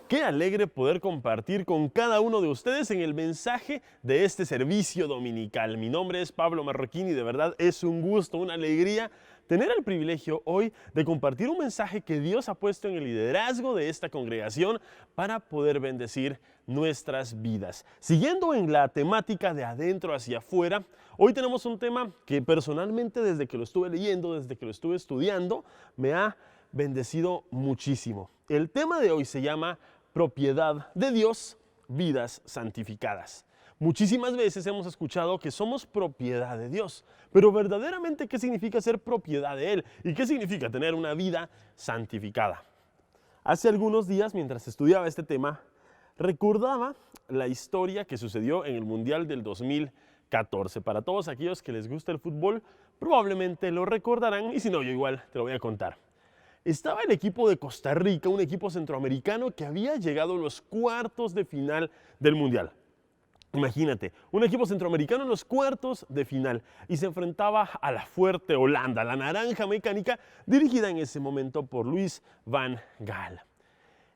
Qué alegre poder compartir con cada uno de ustedes en el mensaje de este servicio dominical. Mi nombre es Pablo Marroquín y de verdad es un gusto, una alegría tener el privilegio hoy de compartir un mensaje que Dios ha puesto en el liderazgo de esta congregación para poder bendecir nuestras vidas. Siguiendo en la temática de adentro hacia afuera, hoy tenemos un tema que personalmente desde que lo estuve leyendo, desde que lo estuve estudiando, me ha bendecido muchísimo. El tema de hoy se llama propiedad de Dios, vidas santificadas. Muchísimas veces hemos escuchado que somos propiedad de Dios, pero verdaderamente, ¿qué significa ser propiedad de Él? ¿Y qué significa tener una vida santificada? Hace algunos días, mientras estudiaba este tema, recordaba la historia que sucedió en el Mundial del 2014. Para todos aquellos que les gusta el fútbol, probablemente lo recordarán, y si no, yo igual te lo voy a contar. Estaba el equipo de Costa Rica, un equipo centroamericano que había llegado a los cuartos de final del Mundial. Imagínate, un equipo centroamericano en los cuartos de final y se enfrentaba a la fuerte Holanda, la naranja mecánica, dirigida en ese momento por Louis van Gaal.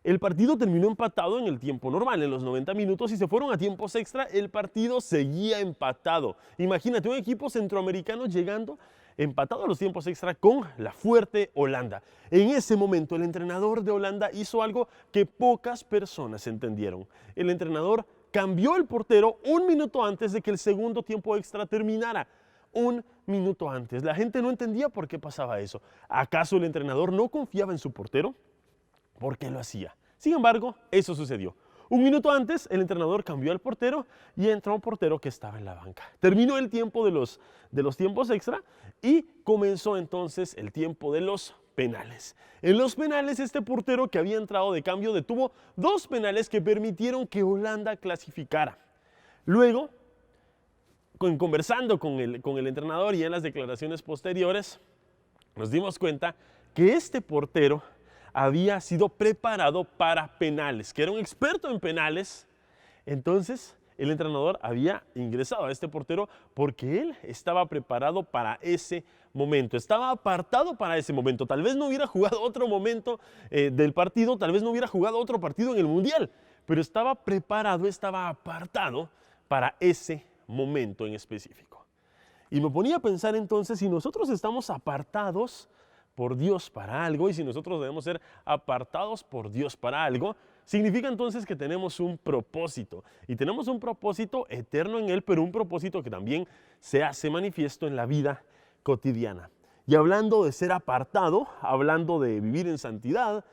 El partido terminó empatado en el tiempo normal, en los 90 minutos, y se fueron a tiempos extra. El partido seguía empatado. Imagínate, un equipo centroamericano llegando empatado a los tiempos extra con la fuerte Holanda. En ese momento, el entrenador de Holanda hizo algo que pocas personas entendieron. El entrenador cambió el portero un minuto antes de que el segundo tiempo extra terminara. Un minuto antes. La gente no entendía por qué pasaba eso. ¿Acaso el entrenador no confiaba en su portero? ¿Por qué lo hacía? Sin embargo, eso sucedió. Un minuto antes, el entrenador cambió al portero y entró un portero que estaba en la banca. Terminó el tiempo de los tiempos extra y comenzó entonces el tiempo de los penales. En los penales, este portero que había entrado de cambio detuvo 2 penales que permitieron que Holanda clasificara. Luego, conversando con el entrenador y en las declaraciones posteriores, nos dimos cuenta que este portero había sido preparado para penales, que era un experto en penales. Entonces, el entrenador había ingresado a este portero porque él estaba preparado para ese momento, estaba apartado para ese momento. Tal vez no hubiera jugado otro momento del partido, tal vez no hubiera jugado otro partido en el Mundial, pero estaba preparado, estaba apartado para ese momento en específico. Y me ponía a pensar entonces, si nosotros estamos apartados por Dios para algo, y si nosotros debemos ser apartados por Dios para algo, significa entonces que tenemos un propósito, y tenemos un propósito eterno en Él, pero un propósito que también se hace manifiesto en la vida cotidiana. Y hablando de ser apartado, hablando de vivir en santidad,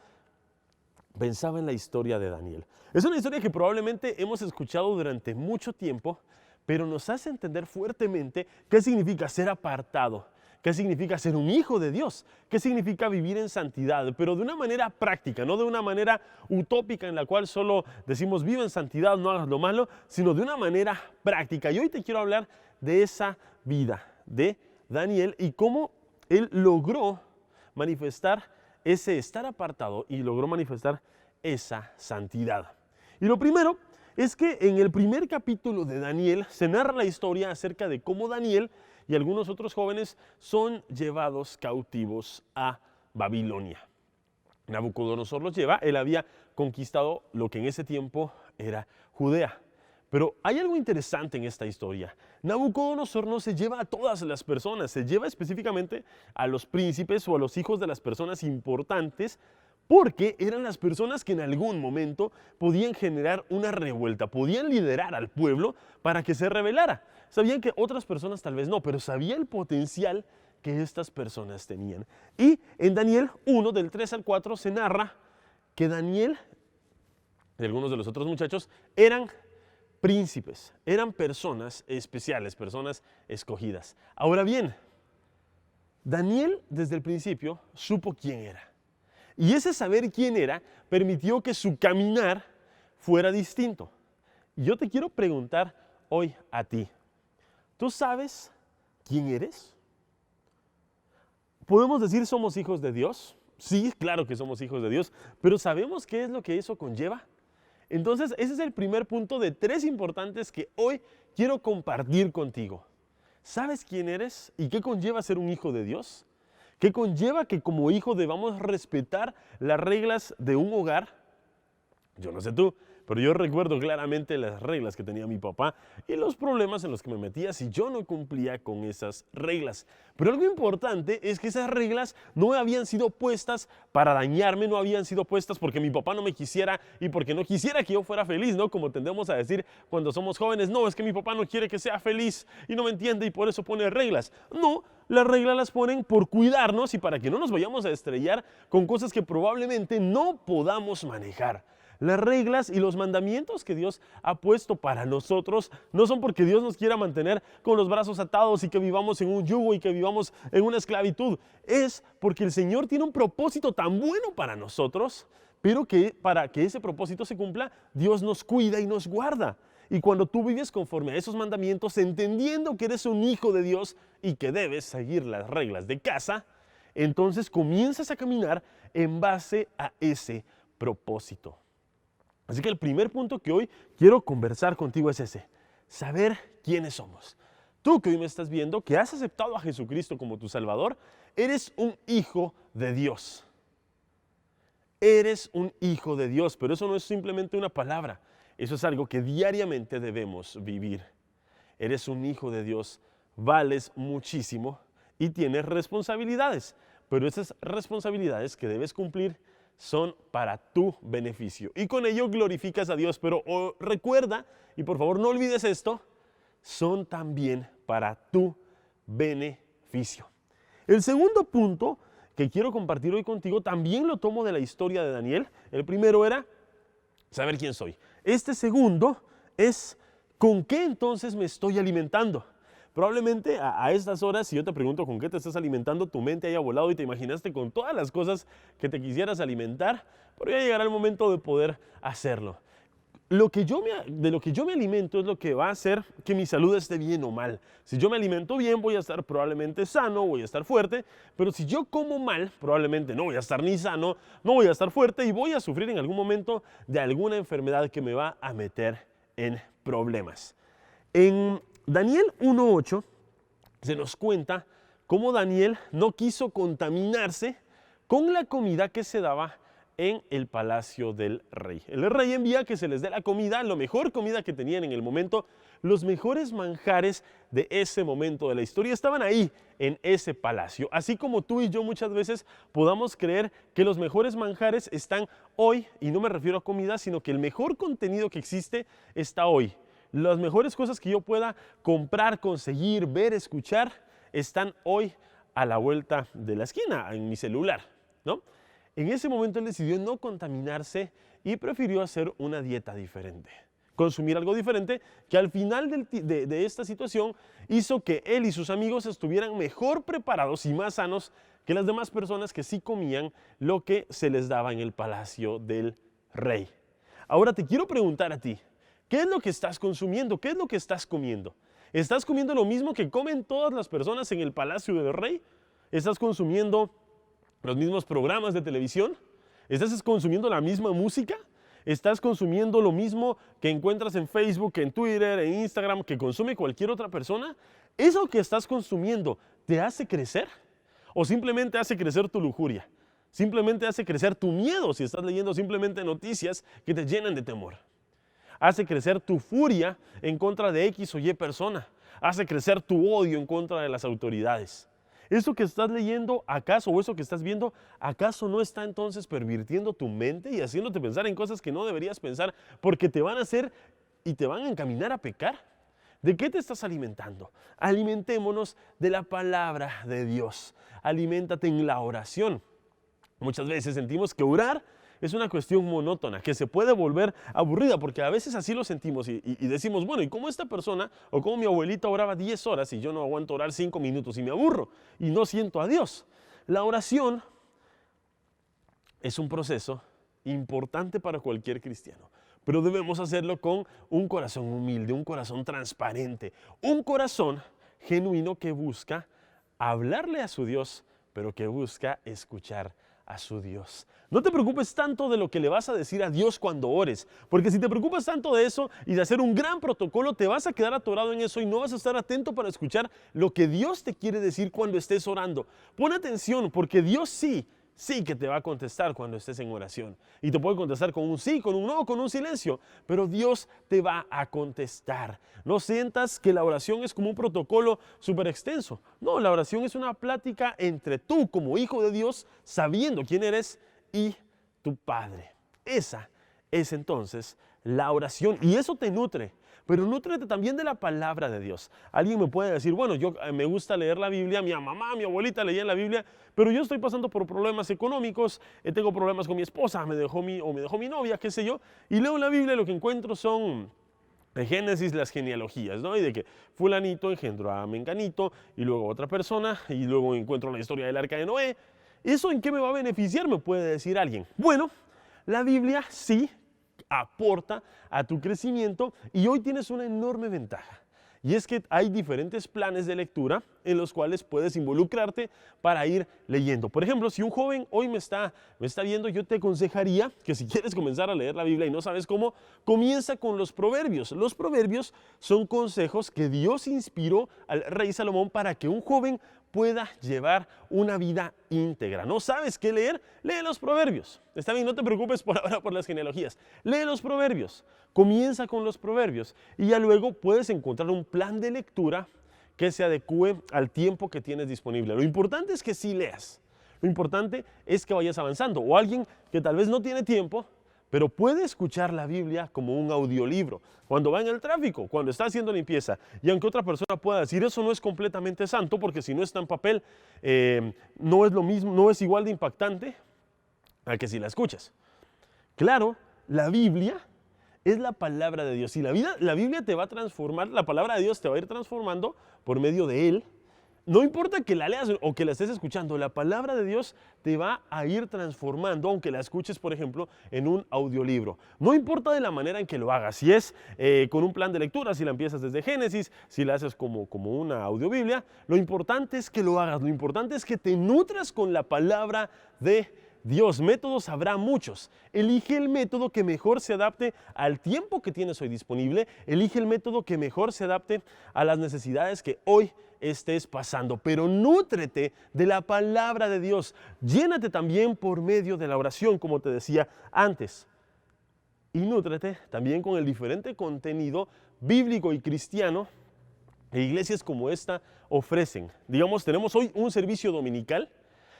pensaba en la historia de Daniel. Es una historia que probablemente hemos escuchado durante mucho tiempo, pero nos hace entender fuertemente qué significa ser apartado. ¿Qué significa ser un hijo de Dios? ¿Qué significa vivir en santidad? Pero de una manera práctica, no de una manera utópica en la cual solo decimos vive en santidad, no hagas lo malo, sino de una manera práctica. Y hoy te quiero hablar de esa vida de Daniel y cómo él logró manifestar ese estar apartado y logró manifestar esa santidad. Y lo primero es que en el primer capítulo de Daniel se narra la historia acerca de cómo Daniel y algunos otros jóvenes son llevados cautivos a Babilonia. Nabucodonosor los lleva, él había conquistado lo que en ese tiempo era Judea. Pero hay algo interesante en esta historia. Nabucodonosor no se lleva a todas las personas, se lleva específicamente a los príncipes o a los hijos de las personas importantes, porque eran las personas que en algún momento podían generar una revuelta, podían liderar al pueblo para que se rebelara. Sabían que otras personas tal vez no, pero sabía el potencial que estas personas tenían. Y en Daniel 1, del 3 al 4, se narra que Daniel y algunos de los otros muchachos eran príncipes, eran personas especiales, personas escogidas. Ahora bien, Daniel desde el principio supo quién era. Y ese saber quién era permitió que su caminar fuera distinto. Y yo te quiero preguntar hoy a ti, ¿tú sabes quién eres? ¿Podemos decir somos hijos de Dios? Sí, claro que somos hijos de Dios, pero ¿sabemos qué es lo que eso conlleva? Entonces, ese es el primer punto de 3 importantes que hoy quiero compartir contigo. ¿Sabes quién eres y qué conlleva ser un hijo de Dios? ¿Qué conlleva que como hijo debamos respetar las reglas de un hogar? Yo no sé tú, pero yo recuerdo claramente las reglas que tenía mi papá y los problemas en los que me metía si yo no cumplía con esas reglas. Pero algo importante es que esas reglas no habían sido puestas para dañarme, no habían sido puestas porque mi papá no me quisiera y porque no quisiera que yo fuera feliz, ¿no? Como tendemos a decir cuando somos jóvenes, no, es que mi papá no quiere que sea feliz y no me entiende y por eso pone reglas. No, las reglas las ponen por cuidarnos y para que no nos vayamos a estrellar con cosas que probablemente no podamos manejar. Las reglas y los mandamientos que Dios ha puesto para nosotros no son porque Dios nos quiera mantener con los brazos atados y que vivamos en un yugo y que vivamos en una esclavitud. Es porque el Señor tiene un propósito tan bueno para nosotros, pero que para que ese propósito se cumpla, Dios nos cuida y nos guarda. Y cuando tú vives conforme a esos mandamientos, entendiendo que eres un hijo de Dios y que debes seguir las reglas de casa, entonces comienzas a caminar en base a ese propósito. Así que el primer punto que hoy quiero conversar contigo es ese, saber quiénes somos. Tú que hoy me estás viendo, que has aceptado a Jesucristo como tu Salvador, eres un hijo de Dios. Eres un hijo de Dios, pero eso no es simplemente una palabra, eso es algo que diariamente debemos vivir. Eres un hijo de Dios, vales muchísimo y tienes responsabilidades, pero esas responsabilidades que debes cumplir son para tu beneficio y con ello glorificas a Dios, pero recuerda, y por favor no olvides esto, son también para tu beneficio. El segundo punto que quiero compartir hoy contigo también lo tomo de la historia de Daniel. El primero era saber quién soy. Este segundo es ¿con qué entonces me estoy alimentando? Probablemente a estas horas, si yo te pregunto con qué te estás alimentando, tu mente haya volado y te imaginaste con todas las cosas que te quisieras alimentar, pero ya llegará el momento de poder hacerlo. De lo que yo me alimento es lo que va a hacer que mi salud esté bien o mal. Si yo me alimento bien, voy a estar probablemente sano, voy a estar fuerte, pero si yo como mal, probablemente no voy a estar ni sano, no voy a estar fuerte y voy a sufrir en algún momento de alguna enfermedad que me va a meter en problemas. En Daniel 1:8 se nos cuenta cómo Daniel no quiso contaminarse con la comida que se daba en el palacio del rey. El rey envía que se les dé la comida, la mejor comida que tenían en el momento, los mejores manjares de ese momento de la historia estaban ahí, en ese palacio. Así como tú y yo muchas veces podamos creer que los mejores manjares están hoy, y no me refiero a comida, sino que el mejor contenido que existe está hoy. Las mejores cosas que yo pueda comprar, conseguir, ver, escuchar, están hoy a la vuelta de la esquina, en mi celular, ¿no? En ese momento él decidió no contaminarse y prefirió hacer una dieta diferente. Consumir algo diferente que al final de esta situación hizo que él y sus amigos estuvieran mejor preparados y más sanos que las demás personas que sí comían lo que se les daba en el palacio del rey. Ahora te quiero preguntar a ti, ¿qué es lo que estás consumiendo? ¿Qué es lo que estás comiendo? ¿Estás comiendo lo mismo que comen todas las personas en el palacio del rey? ¿Estás consumiendo los mismos programas de televisión? ¿Estás consumiendo la misma música? ¿Estás consumiendo lo mismo que encuentras en Facebook, en Twitter, en Instagram, que consume cualquier otra persona? ¿Eso que estás consumiendo te hace crecer? ¿O simplemente hace crecer tu lujuria? ¿Simplemente hace crecer tu miedo si estás leyendo simplemente noticias que te llenan de temor? Hace crecer tu furia en contra de X o Y persona. Hace crecer tu odio en contra de las autoridades. ¿Eso que estás leyendo acaso o eso que estás viendo acaso no está entonces pervirtiendo tu mente y haciéndote pensar en cosas que no deberías pensar porque te van a hacer y te van a encaminar a pecar? ¿De qué te estás alimentando? Alimentémonos de la palabra de Dios. Aliméntate en la oración. Muchas veces sentimos que orar es una cuestión monótona, que se puede volver aburrida, porque a veces así lo sentimos y decimos, bueno, ¿y cómo esta persona o cómo mi abuelita oraba 10 horas y yo no aguanto orar 5 minutos y me aburro y no siento a Dios? La oración es un proceso importante para cualquier cristiano, pero debemos hacerlo con un corazón humilde, un corazón transparente, un corazón genuino que busca hablarle a su Dios, pero que busca escuchar a su Dios. No te preocupes tanto de lo que le vas a decir a Dios cuando ores, porque si te preocupas tanto de eso y de hacer un gran protocolo, te vas a quedar atorado en eso y no vas a estar atento para escuchar lo que Dios te quiere decir cuando estés orando. Pon atención, porque Dios sí sí que te va a contestar cuando estés en oración. Y te puede contestar con un sí, con un no, con un silencio. Pero Dios te va a contestar. No sientas que la oración es como un protocolo súper extenso. No, la oración es una plática entre tú como hijo de Dios, sabiendo quién eres, y tu Padre. Esa es entonces la oración. Y eso te nutre. Pero nútrete también de la palabra de Dios. Alguien me puede decir, bueno, yo me gusta leer la Biblia, mi mamá, mi abuelita leían la Biblia, pero yo estoy pasando por problemas económicos, tengo problemas con mi esposa, me dejó mi novia, qué sé yo, y leo la Biblia y lo que encuentro son de Génesis las genealogías, ¿no? Y de que fulanito engendró a menganito, y luego otra persona, y luego encuentro la historia del arca de Noé. ¿Eso en qué me va a beneficiar? Me puede decir alguien. Bueno, la Biblia sí aporta a tu crecimiento y hoy tienes una enorme ventaja. Y es que hay diferentes planes de lectura en los cuales puedes involucrarte para ir leyendo. Por ejemplo, si un joven hoy me está viendo, yo te aconsejaría que si quieres comenzar a leer la Biblia y no sabes cómo, comienza con los proverbios. Los proverbios son consejos que Dios inspiró al rey Salomón para que un joven pueda llevar una vida íntegra. ¿No sabes qué leer? Lee los proverbios. Está bien, no te preocupes por ahora por las genealogías. Lee los proverbios. Comienza con los proverbios y ya luego puedes encontrar un plan de lectura que se adecue al tiempo que tienes disponible. Lo importante es que sí leas. Lo importante es que vayas avanzando. O alguien que tal vez no tiene tiempo, pero puede escuchar la Biblia como un audiolibro. Cuando va en el tráfico, cuando está haciendo limpieza. Y aunque otra persona pueda decir, eso no es completamente santo, porque si no está en papel, no es lo mismo, no es igual de impactante a que si la escuchas. Claro, la Biblia es la palabra de Dios. Y la Biblia te va a transformar, la palabra de Dios te va a ir transformando por medio de Él. No importa que la leas o que la estés escuchando, la palabra de Dios te va a ir transformando, aunque la escuches, por ejemplo, en un audiolibro. No importa de la manera en que lo hagas, si es con un plan de lectura, si la empiezas desde Génesis, si la haces como una audiobiblia, lo importante es que lo hagas, lo importante es que te nutras con la palabra de Dios. Métodos habrá muchos. Elige el método que mejor se adapte al tiempo que tienes hoy disponible. Elige el método que mejor se adapte a las necesidades que hoy estés pasando. Pero nútrete de la palabra de Dios. Llénate también por medio de la oración, como te decía antes. Y nútrete también con el diferente contenido bíblico y cristiano que iglesias como esta ofrecen. Digamos, tenemos hoy un servicio dominical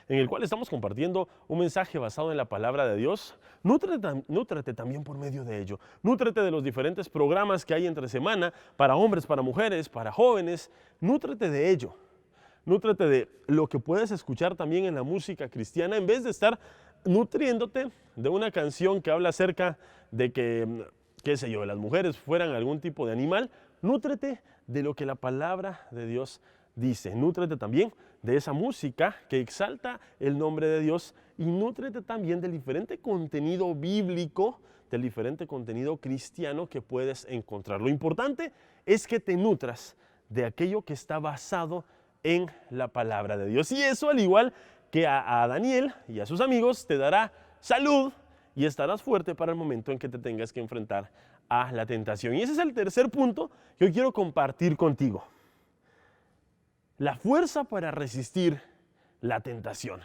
en el cual estamos compartiendo un mensaje basado en la palabra de Dios. Nútrate también por medio de ello. Nútrate de los diferentes programas que hay entre semana para hombres, para mujeres, para jóvenes. Nútrate de ello. Nútrate de lo que puedes escuchar también en la música cristiana, en vez de estar nutriéndote de una canción que habla acerca de que, qué sé yo, las mujeres fueran algún tipo de animal. Nútrete de lo que la palabra de Dios dice. Nútrete también de esa música que exalta el nombre de Dios y nútrete también del diferente contenido bíblico, del diferente contenido cristiano que puedes encontrar. Lo importante es que te nutras de aquello que está basado en la palabra de Dios. Y eso, al igual que a Daniel y a sus amigos, te dará salud y estarás fuerte para el momento en que te tengas que enfrentar a la tentación. Y ese es el tercer punto que hoy quiero compartir contigo. La fuerza para resistir la tentación.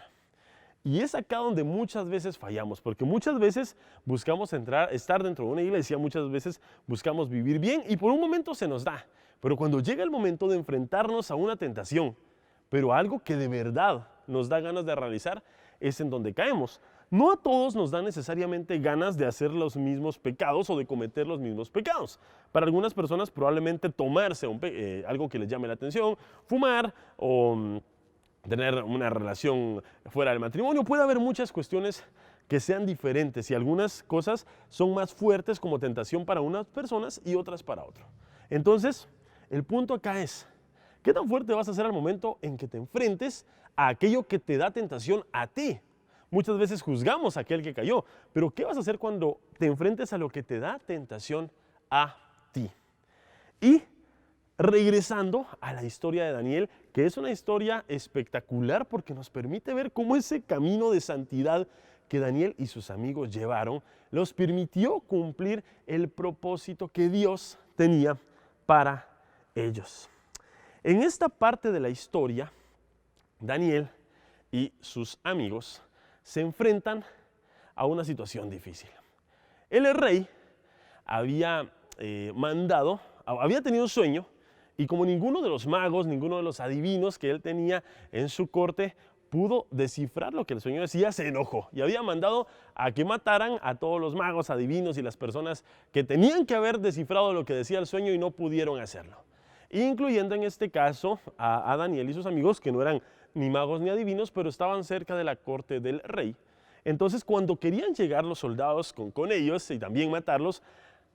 Y es acá donde muchas veces fallamos, porque muchas veces buscamos estar dentro de una iglesia, muchas veces buscamos vivir bien y por un momento se nos da. Pero cuando llega el momento de enfrentarnos a una tentación, pero algo que de verdad nos da ganas de realizar, es en donde caemos. No a todos nos da necesariamente ganas de hacer los mismos pecados o de cometer los mismos pecados. Para algunas personas probablemente tomarse algo que les llame la atención, fumar o tener una relación fuera del matrimonio. Puede haber muchas cuestiones que sean diferentes y algunas cosas son más fuertes como tentación para unas personas y otras para otras. Entonces, el punto acá es, ¿qué tan fuerte vas a ser al momento en que te enfrentes a aquello que te da tentación a ti? Muchas veces juzgamos a aquel que cayó, pero ¿qué vas a hacer cuando te enfrentes a lo que te da tentación a ti? Y regresando a la historia de Daniel, que es una historia espectacular porque nos permite ver cómo ese camino de santidad que Daniel y sus amigos llevaron los permitió cumplir el propósito que Dios tenía para ellos. En esta parte de la historia, Daniel y sus amigos se enfrentan a una situación difícil. El rey había había tenido un sueño, y como ninguno de los magos, ninguno de los adivinos que él tenía en su corte pudo descifrar lo que el sueño decía, se enojó y había mandado a que mataran a todos los magos, adivinos y las personas que tenían que haber descifrado lo que decía el sueño y no pudieron hacerlo, incluyendo en este caso a Daniel y sus amigos, que no eran ni magos ni adivinos, pero estaban cerca de la corte del rey. Entonces, cuando querían llegar los soldados con ellos y también matarlos,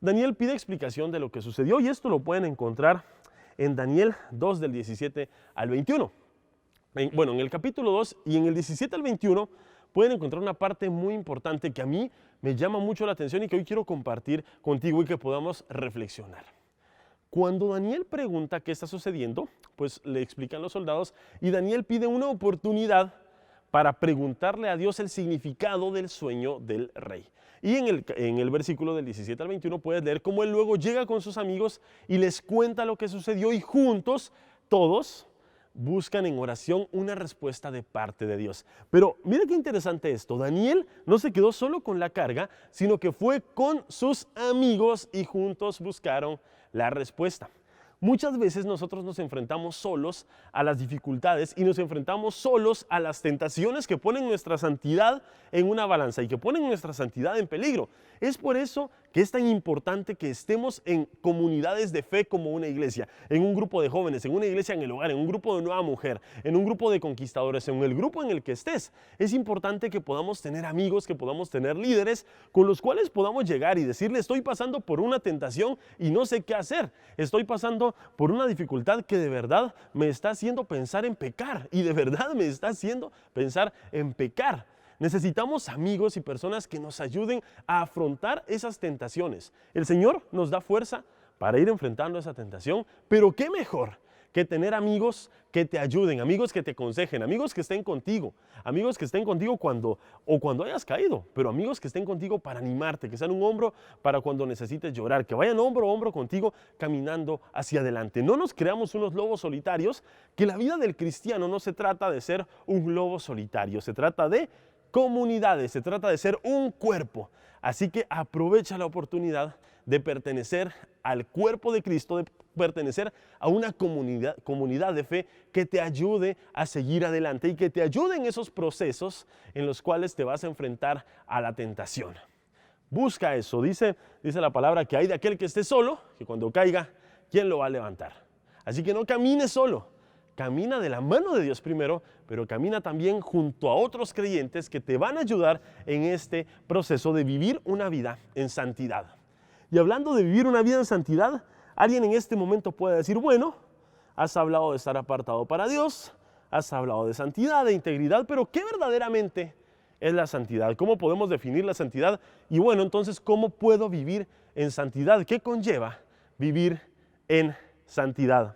Daniel pide explicación de lo que sucedió, y esto lo pueden encontrar en Daniel 2 del 17 al 21. En el capítulo 2 y en el 17 al 21 pueden encontrar una parte muy importante que a mí me llama mucho la atención y que hoy quiero compartir contigo y que podamos reflexionar. Cuando Daniel pregunta qué está sucediendo, pues le explican los soldados y Daniel pide una oportunidad para preguntarle a Dios el significado del sueño del rey. Y en el versículo del 17 al 21 puedes leer cómo él luego llega con sus amigos y les cuenta lo que sucedió, y juntos, todos, buscan en oración una respuesta de parte de Dios. Pero mira qué interesante esto. Daniel no se quedó solo con la carga, sino que fue con sus amigos y juntos buscaron la respuesta. Muchas veces nosotros nos enfrentamos solos a las dificultades y nos enfrentamos solos a las tentaciones que ponen nuestra santidad en una balanza y que ponen nuestra santidad en peligro. Es por eso que es tan importante que estemos en comunidades de fe como una iglesia, en un grupo de jóvenes, en una iglesia en el hogar, en un grupo de Nueva Mujer, en un grupo de conquistadores, en el grupo en el que estés. Es importante que podamos tener amigos, que podamos tener líderes con los cuales podamos llegar y decirle: estoy pasando por una tentación y no sé qué hacer. Estoy pasando por una dificultad que de verdad me está haciendo pensar en pecar, y de verdad me está haciendo pensar en pecar. Necesitamos amigos y personas que nos ayuden a afrontar esas tentaciones. El Señor nos da fuerza para ir enfrentando esa tentación, pero qué mejor que tener amigos que te ayuden, amigos que te aconsejen, amigos que estén contigo cuando hayas caído, pero amigos que estén contigo para animarte, que sean un hombro para cuando necesites llorar, que vayan hombro a hombro contigo caminando hacia adelante. No nos creamos unos lobos solitarios, que la vida del cristiano no se trata de ser un lobo solitario, se trata de comunidades, se trata de ser un cuerpo. Así que aprovecha la oportunidad de pertenecer al cuerpo de Cristo, de pertenecer a una comunidad de fe que te ayude a seguir adelante y que te ayude en esos procesos en los cuales te vas a enfrentar a la tentación. Busca eso. Dice la palabra que hay de aquel que esté solo, que cuando caiga, ¿quién lo va a levantar? Así que no camines solo. Camina de la mano de Dios primero, pero camina también junto a otros creyentes que te van a ayudar en este proceso de vivir una vida en santidad. Y hablando de vivir una vida en santidad, alguien en este momento puede decir: bueno, has hablado de estar apartado para Dios, has hablado de santidad, de integridad, pero ¿qué verdaderamente es la santidad? ¿Cómo podemos definir la santidad? Y bueno, entonces, ¿cómo puedo vivir en santidad? ¿Qué conlleva vivir en santidad?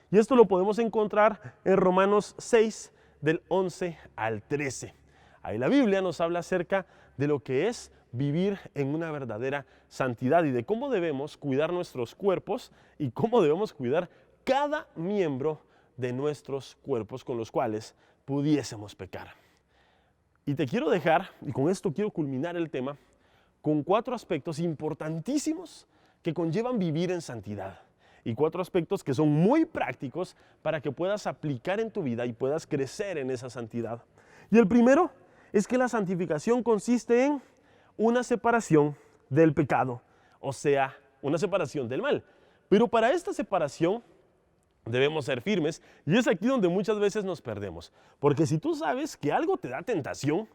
Y esto lo podemos encontrar en Romanos 6, del 11 al 13. Ahí la Biblia nos habla acerca de lo que es vivir en una verdadera santidad y de cómo debemos cuidar nuestros cuerpos y cómo debemos cuidar cada miembro de nuestros cuerpos con los cuales pudiésemos pecar. Y te quiero dejar, y con esto quiero culminar el tema, con 4 aspectos importantísimos que conllevan vivir en santidad. Y 4 aspectos que son muy prácticos para que puedas aplicar en tu vida y puedas crecer en esa santidad. Y el primero es que la santificación consiste en una separación del pecado, o sea, una separación del mal. Pero para esta separación debemos ser firmes, y es aquí donde muchas veces nos perdemos. Porque si tú sabes que algo te da tentación,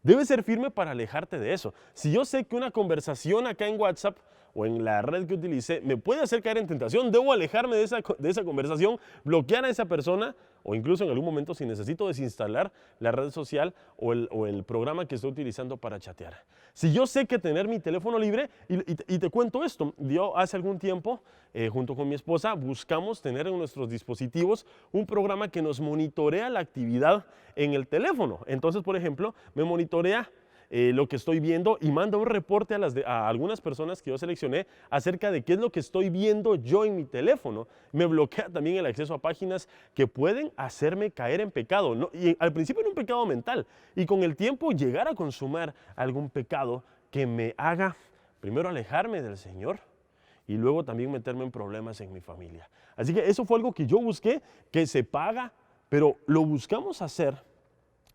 debes ser firme para alejarte de eso. Si yo sé que una conversación acá en WhatsApp o en la red que utilice me puede hacer caer en tentación, debo alejarme de esa conversación, bloquear a esa persona, o incluso en algún momento, si necesito, desinstalar la red social o el programa que estoy utilizando para chatear. Si yo sé que tener mi teléfono libre, y te cuento esto, yo hace algún tiempo, junto con mi esposa, buscamos tener en nuestros dispositivos un programa que nos monitorea la actividad en el teléfono. Entonces, por ejemplo, me monitorea lo que estoy viendo y manda un reporte a algunas personas que yo seleccioné acerca de qué es lo que estoy viendo yo en mi teléfono. Me bloquea también el acceso a páginas que pueden hacerme caer en pecado. Y al principio era un pecado mental y con el tiempo llegar a consumar algún pecado que me haga primero alejarme del Señor y luego también meterme en problemas en mi familia. Así que eso fue algo que yo busqué, que se paga, pero lo buscamos hacer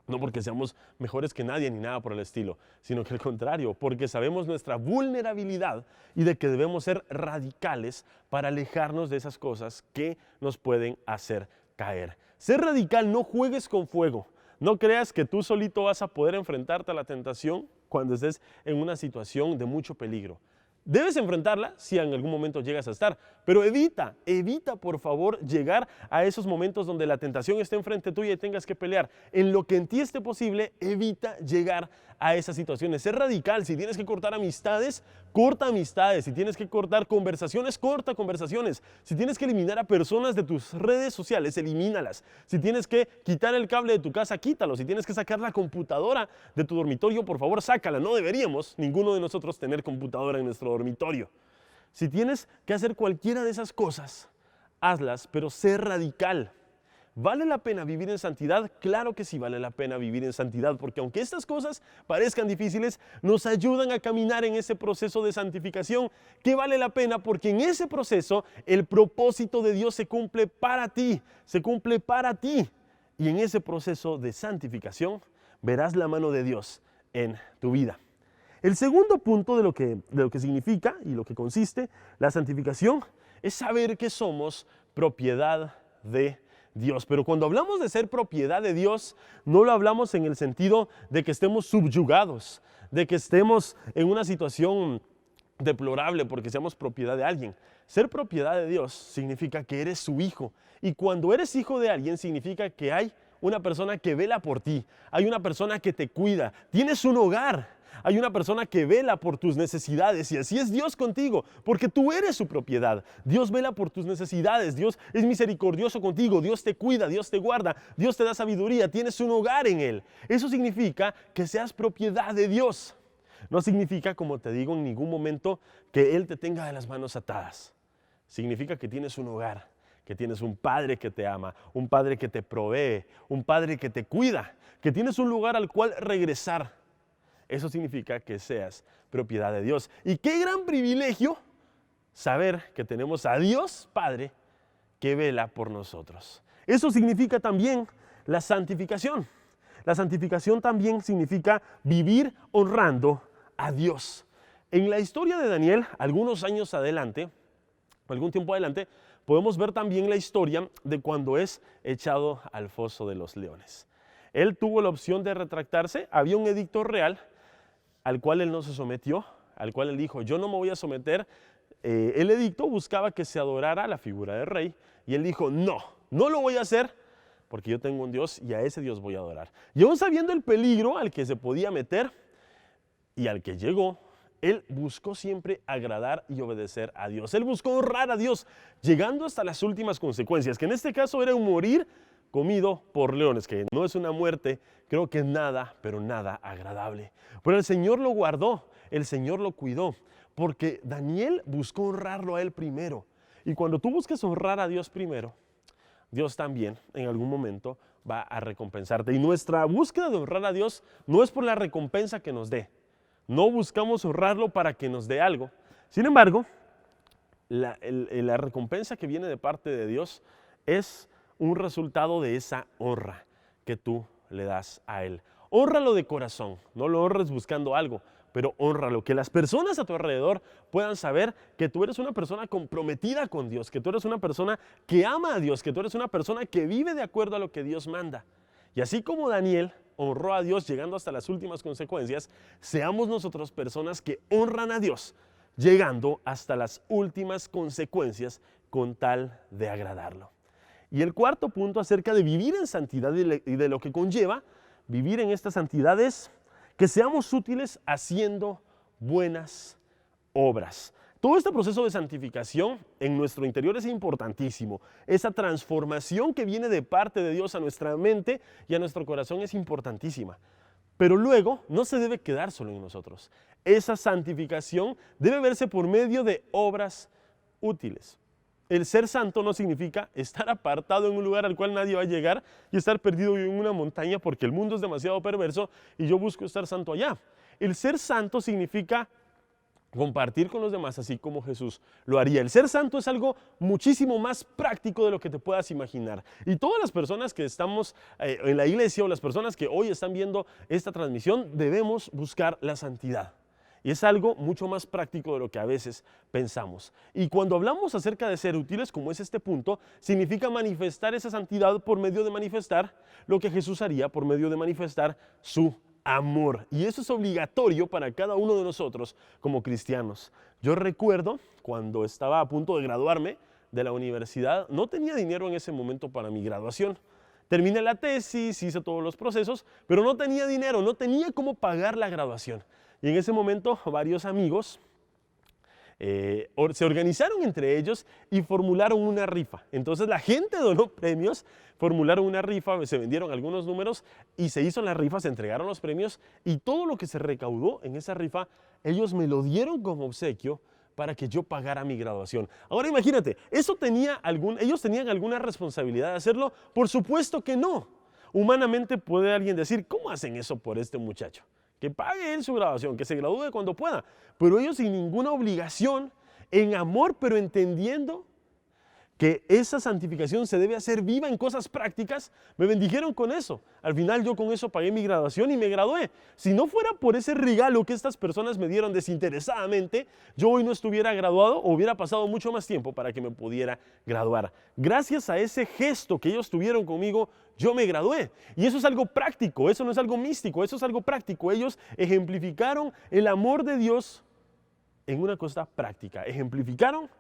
no porque seamos mejores que nadie ni nada por el estilo, sino que al contrario, porque sabemos nuestra vulnerabilidad y de que debemos ser radicales para alejarnos de esas cosas que nos pueden hacer caer. Ser radical, no juegues con fuego. No creas que tú solito vas a poder enfrentarte a la tentación cuando estés en una situación de mucho peligro. Debes enfrentarla si en algún momento llegas a estar, pero evita por favor llegar a esos momentos donde la tentación esté enfrente tuya y tengas que pelear. En lo que en ti esté posible, evita llegar a esas situaciones. Ser radical, si tienes que cortar amistades, corta amistades. Si tienes que cortar conversaciones, corta conversaciones. Si tienes que eliminar a personas de tus redes sociales, elimínalas. Si tienes que quitar el cable de tu casa, quítalo. Si tienes que sacar la computadora de tu dormitorio, por favor, sácala. No deberíamos, ninguno de nosotros, tener computadora en nuestro dormitorio. Si tienes que hacer cualquiera de esas cosas, hazlas, pero sé radical. ¿Vale la pena vivir en santidad? Claro que sí vale la pena vivir en santidad, porque aunque estas cosas parezcan difíciles, nos ayudan a caminar en ese proceso de santificación que vale la pena, porque en ese proceso el propósito de Dios se cumple para ti, y en ese proceso de santificación verás la mano de Dios en tu vida. El segundo punto de lo que significa y lo que consiste la santificación es saber que somos propiedad de Dios. Pero cuando hablamos de ser propiedad de Dios, no lo hablamos en el sentido de que estemos subyugados, de que estemos en una situación deplorable porque seamos propiedad de alguien. Ser propiedad de Dios significa que eres su hijo. Y cuando eres hijo de alguien significa que hay una persona que vela por ti, hay una persona que te cuida, tienes un hogar. Hay una persona que vela por tus necesidades y así es Dios contigo, porque tú eres su propiedad. Dios vela por tus necesidades, Dios es misericordioso contigo, Dios te cuida, Dios te guarda, Dios te da sabiduría, tienes un hogar en Él. Eso significa que seas propiedad de Dios. No significa, como te digo, en ningún momento que Él te tenga de las manos atadas. Significa que tienes un hogar, que tienes un Padre que te ama, un Padre que te provee, un Padre que te cuida, que tienes un lugar al cual regresar. Eso significa que seas propiedad de Dios. Y qué gran privilegio saber que tenemos a Dios Padre que vela por nosotros. Eso significa también la santificación. La santificación también significa vivir honrando a Dios. En la historia de Daniel, algunos años adelante, algún tiempo adelante, podemos ver también la historia de cuando es echado al foso de los leones. Él tuvo la opción de retractarse, había un edicto real al cual él no se sometió, al cual él dijo, yo no me voy a someter. El edicto buscaba que se adorara la figura del rey y él dijo, no lo voy a hacer porque yo tengo un Dios y a ese Dios voy a adorar. Y aún sabiendo el peligro al que se podía meter y al que llegó, él buscó siempre agradar y obedecer a Dios. Él buscó honrar a Dios, llegando hasta las últimas consecuencias, que en este caso era un morir comido por leones, que no es una muerte, creo que nada, pero nada agradable. Pero el Señor lo guardó, el Señor lo cuidó, porque Daniel buscó honrarlo a Él primero. Y cuando tú busques honrar a Dios primero, Dios también en algún momento va a recompensarte. Y nuestra búsqueda de honrar a Dios no es por la recompensa que nos dé. No buscamos honrarlo para que nos dé algo. Sin embargo, la recompensa que viene de parte de Dios es un resultado de esa honra que tú le das a Él. Hónralo de corazón, no lo honres buscando algo, pero hónralo, que las personas a tu alrededor puedan saber que tú eres una persona comprometida con Dios, que tú eres una persona que ama a Dios, que tú eres una persona que vive de acuerdo a lo que Dios manda. Y así como Daniel honró a Dios llegando hasta las últimas consecuencias, seamos nosotros personas que honran a Dios llegando hasta las últimas consecuencias con tal de agradarlo. Y el cuarto punto acerca de vivir en santidad y de lo que conlleva vivir en esta santidad es que seamos útiles haciendo buenas obras. Todo este proceso de santificación en nuestro interior es importantísimo. Esa transformación que viene de parte de Dios a nuestra mente y a nuestro corazón es importantísima. Pero luego no se debe quedar solo en nosotros. Esa santificación debe verse por medio de obras útiles. El ser santo no significa estar apartado en un lugar al cual nadie va a llegar y estar perdido en una montaña porque el mundo es demasiado perverso y yo busco estar santo allá. El ser santo significa compartir con los demás así como Jesús lo haría. El ser santo es algo muchísimo más práctico de lo que te puedas imaginar. Y todas las personas que estamos en la iglesia o las personas que hoy están viendo esta transmisión debemos buscar la santidad. Y es algo mucho más práctico de lo que a veces pensamos. Y cuando hablamos acerca de ser útiles, como es este punto, significa manifestar esa santidad por medio de manifestar lo que Jesús haría por medio de manifestar su amor. Y eso es obligatorio para cada uno de nosotros como cristianos. Yo recuerdo cuando estaba a punto de graduarme de la universidad, no tenía dinero en ese momento para mi graduación. Terminé la tesis, hice todos los procesos, pero no tenía dinero, no tenía cómo pagar la graduación. Y en ese momento varios amigos se organizaron entre ellos y formularon una rifa. Entonces la gente donó premios, formularon una rifa, se vendieron algunos números y se hizo la rifa, se entregaron los premios y todo lo que se recaudó en esa rifa, ellos me lo dieron como obsequio para que yo pagara mi graduación. Ahora imagínate, ¿ellos tenían alguna responsabilidad de hacerlo? Por supuesto que no. Humanamente puede alguien decir, ¿cómo hacen eso por este muchacho? Que pague él su graduación, que se gradúe cuando pueda. Pero ellos sin ninguna obligación, en amor, pero entendiendo que esa santificación se debe hacer viva en cosas prácticas, me bendijeron con eso. Al final yo con eso pagué mi graduación y me gradué. Si no fuera por ese regalo que estas personas me dieron desinteresadamente, yo hoy no estuviera graduado o hubiera pasado mucho más tiempo para que me pudiera graduar. Gracias a ese gesto que ellos tuvieron conmigo, yo me gradué. Y eso es algo práctico, eso no es algo místico, eso es algo práctico. Ellos ejemplificaron el amor de Dios en una cosa práctica. Ejemplificaron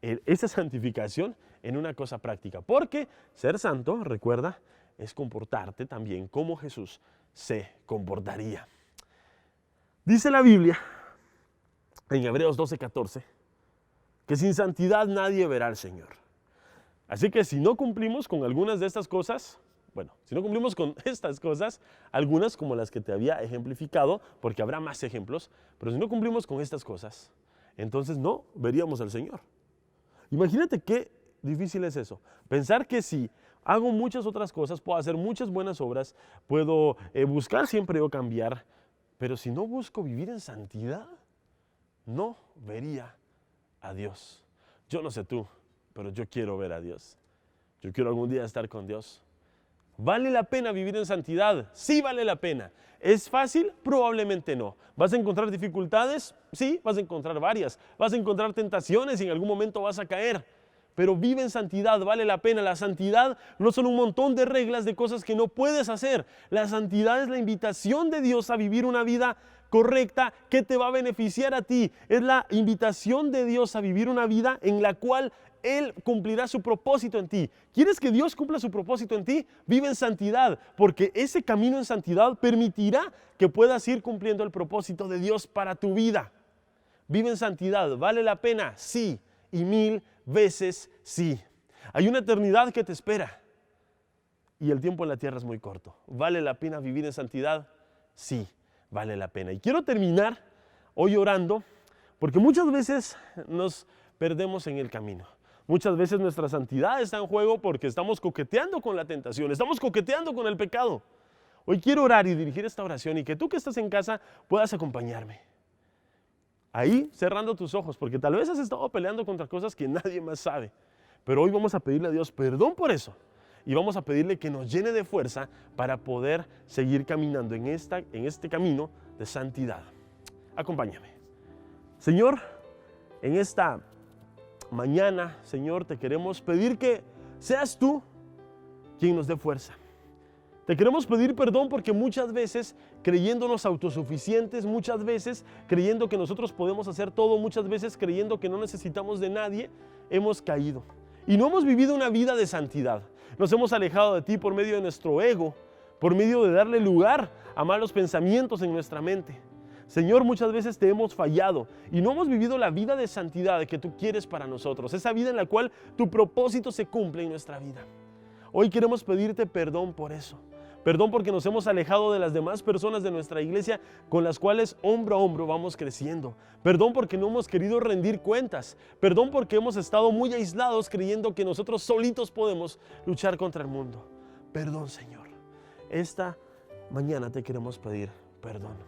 esa santificación en una cosa práctica. Porque ser santo, recuerda, es comportarte también como Jesús se comportaría. Dice la Biblia en Hebreos 12:14 que sin santidad nadie verá al Señor. Así que si no cumplimos con algunas de estas cosas, si no cumplimos con estas cosas, algunas como las que te había ejemplificado, porque habrá más ejemplos, pero si no cumplimos con estas cosas, entonces no veríamos al Señor. Imagínate qué difícil es eso. Pensar que si hago muchas otras cosas, puedo hacer muchas buenas obras, puedo buscar siempre o cambiar, pero si no busco vivir en santidad, no vería a Dios. Yo no sé tú, pero yo quiero ver a Dios. Yo quiero algún día estar con Dios. ¿Vale la pena vivir en santidad? Sí vale la pena. ¿Es fácil? Probablemente no. ¿Vas a encontrar dificultades? Sí, vas a encontrar varias. ¿Vas a encontrar tentaciones y en algún momento vas a caer? Pero vive en santidad, vale la pena. La santidad no son un montón de reglas de cosas que no puedes hacer. La santidad es la invitación de Dios a vivir una vida correcta que te va a beneficiar a ti. Es la invitación de Dios a vivir una vida en la cual Él cumplirá su propósito en ti. ¿Quieres que Dios cumpla su propósito en ti? Vive en santidad, porque ese camino en santidad permitirá que puedas ir cumpliendo el propósito de Dios para tu vida. Vive en santidad, ¿vale la pena? Sí, y 1000 veces sí. Hay una eternidad que te espera y el tiempo en la tierra es muy corto. ¿Vale la pena vivir en santidad? Sí, vale la pena. Y quiero terminar hoy orando, porque muchas veces nos perdemos en el camino. Muchas veces nuestra santidad está en juego porque estamos coqueteando con la tentación, estamos coqueteando con el pecado. Hoy quiero orar y dirigir esta oración y que tú que estás en casa puedas acompañarme. Ahí cerrando tus ojos, porque tal vez has estado peleando contra cosas que nadie más sabe. Pero hoy vamos a pedirle a Dios perdón por eso. Y vamos a pedirle que nos llene de fuerza para poder seguir caminando en este camino de santidad. Acompáñame. Señor, en esta mañana, Señor, te queremos pedir que seas tú quien nos dé fuerza. Te queremos pedir perdón porque muchas veces, creyéndonos autosuficientes, muchas veces creyendo que nosotros podemos hacer todo, muchas veces creyendo que no necesitamos de nadie, hemos caído. Y no hemos vivido una vida de santidad. Nos hemos alejado de ti por medio de nuestro ego, por medio de darle lugar a malos pensamientos en nuestra mente. Señor, muchas veces te hemos fallado y no hemos vivido la vida de santidad que tú quieres para nosotros, esa vida en la cual tu propósito se cumple en nuestra vida. Hoy queremos pedirte perdón por eso. Perdón porque nos hemos alejado de las demás personas de nuestra iglesia con las cuales hombro a hombro vamos creciendo. Perdón porque no hemos querido rendir cuentas. Perdón porque hemos estado muy aislados creyendo que nosotros solitos podemos luchar contra el mundo. Perdón, Señor. Esta mañana te queremos pedir perdón.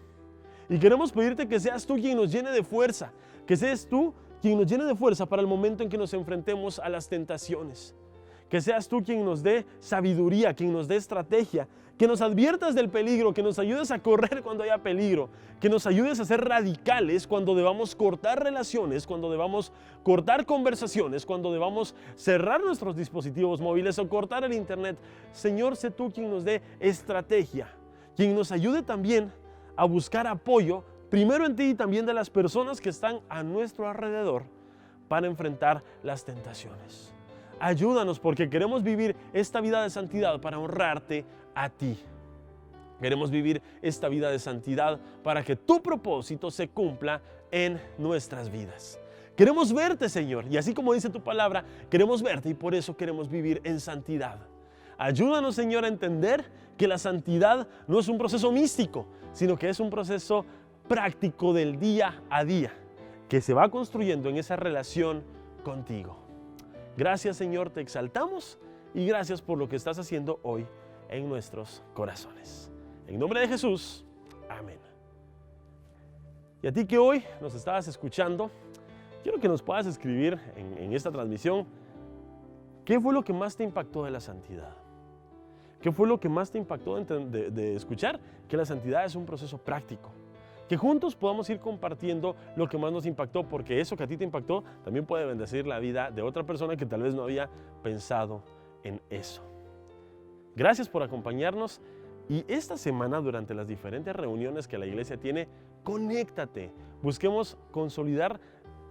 Y queremos pedirte que seas tú quien nos llene de fuerza. Que seas tú quien nos llene de fuerza para el momento en que nos enfrentemos a las tentaciones. Que seas tú quien nos dé sabiduría, quien nos dé estrategia, que nos adviertas del peligro, que nos ayudes a correr cuando haya peligro, que nos ayudes a ser radicales cuando debamos cortar relaciones, cuando debamos cortar conversaciones, cuando debamos cerrar nuestros dispositivos móviles o cortar el internet. Señor, sé tú quien nos dé estrategia, quien nos ayude también a buscar apoyo, primero en ti y también de las personas que están a nuestro alrededor para enfrentar las tentaciones. Ayúdanos porque queremos vivir esta vida de santidad para honrarte a ti. Queremos vivir esta vida de santidad para que tu propósito se cumpla en nuestras vidas. Queremos verte, Señor, y así como dice tu palabra, queremos verte y por eso queremos vivir en santidad. Ayúdanos, Señor, a entender que la santidad no es un proceso místico, sino que es un proceso práctico del día a día, que se va construyendo en esa relación contigo. Gracias, Señor, te exaltamos y gracias por lo que estás haciendo hoy en nuestros corazones. En nombre de Jesús, amén. Y a ti que hoy nos estabas escuchando, quiero que nos puedas escribir en esta transmisión, ¿qué fue lo que más te impactó de la santidad? ¿Qué fue lo que más te impactó de escuchar? Que la santidad es un proceso práctico. Que juntos podamos ir compartiendo lo que más nos impactó, porque eso que a ti te impactó también puede bendecir la vida de otra persona que tal vez no había pensado en eso. Gracias por acompañarnos y esta semana durante las diferentes reuniones que la iglesia tiene, conéctate. Busquemos consolidar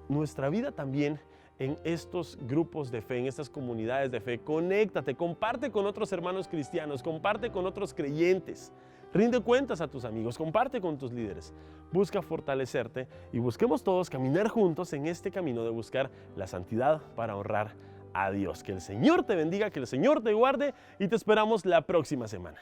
nuestra vida también en estos grupos de fe, en estas comunidades de fe. Conéctate, comparte con otros hermanos cristianos, comparte con otros creyentes. Rinde cuentas a tus amigos, comparte con tus líderes. Busca fortalecerte y busquemos todos caminar juntos en este camino de buscar la santidad para honrar a Dios. Que el Señor te bendiga, que el Señor te guarde y te esperamos la próxima semana.